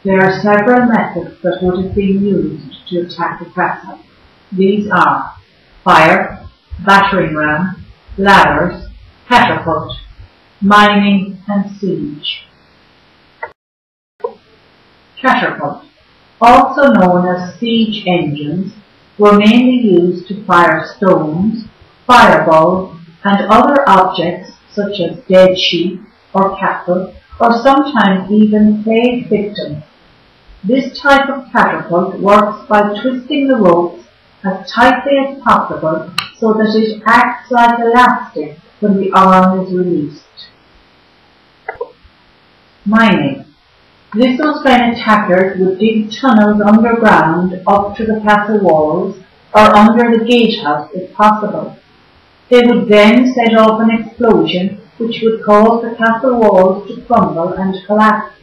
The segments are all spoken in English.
There are several methods that would have been used to attack a castle. These are fire, battering ram, ladders, catapult, mining and siege. Catapult, also known as siege engines, were mainly used to fire stones, fireballs and other objects such as dead sheep or cattle, or sometimes even plague victims. This type of catapult works by twisting the ropes as tightly as possible so that it acts like elastic when the arm is released. Mining. This was when attackers would dig tunnels underground up to the castle walls or under the gatehouse if possible. They would then set off an explosion which would cause the castle walls to crumble and collapse.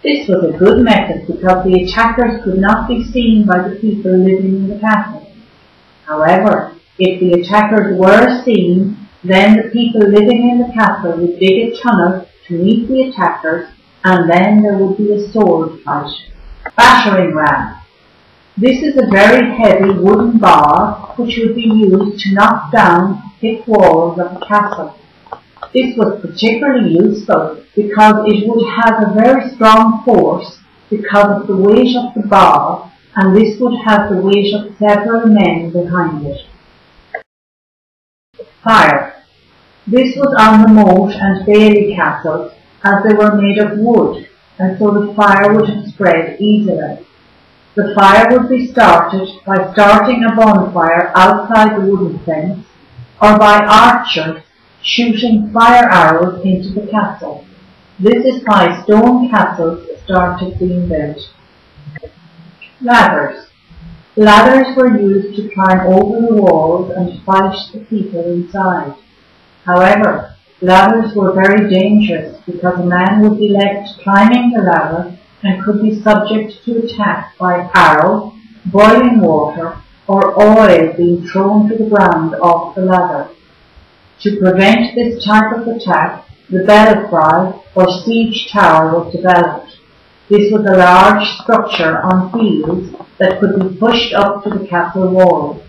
This was a good method because the attackers could not be seen by the people living in the castle. However, if the attackers were seen, then the people living in the castle would dig a tunnel to meet the attackers, and then there would be a sword fight. Battering ram. This is a very heavy wooden bar which would be used to knock down thick walls of a castle. This was particularly useful because it would have a very strong force because of the weight of the bar, and this would have the weight of several men behind it. Fire. This was on the moat and bailey castles as they were made of wood, and so the fire would have spread easily. The fire would be started by starting a bonfire outside the wooden fence, or by archers shooting fire arrows into the castle. This is why stone castles started being built. Ladders. Ladders were used to climb over the walls and fight the people inside. However, ladders were very dangerous because a man would be left climbing the ladder and could be subject to attack by arrow, boiling water, or oil being thrown to the ground off the ladder. To prevent this type of attack, the belfry or siege tower was developed. This was a large structure on wheels that could be pushed up to the castle walls.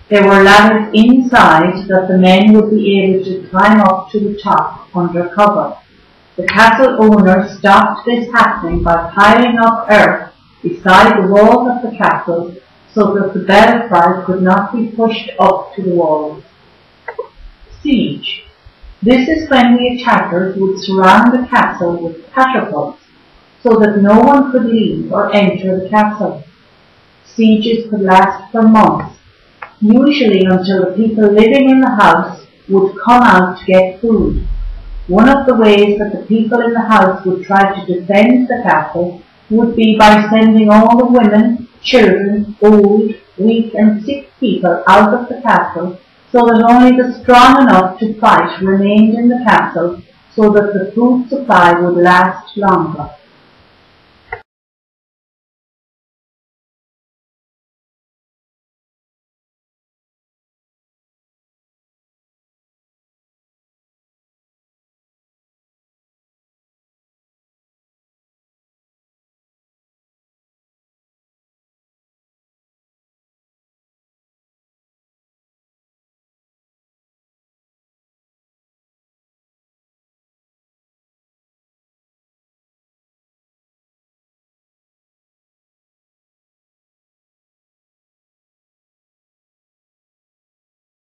There were ladders inside that the men would be able to climb up to the top under cover. The castle owner stopped this happening by piling up earth beside the walls of the castle so that the belfry could not be pushed up to the walls. Siege. This is when the attackers would surround the castle with catapults so that no one could leave or enter the castle. Sieges could last for months, usually until the people living in the house would come out to get food. One of the ways that the people in the house would try to defend the castle would be by sending all the women, children, old, weak and sick people out of the castle so that only the strong enough to fight remained in the castle so that the food supply would last longer.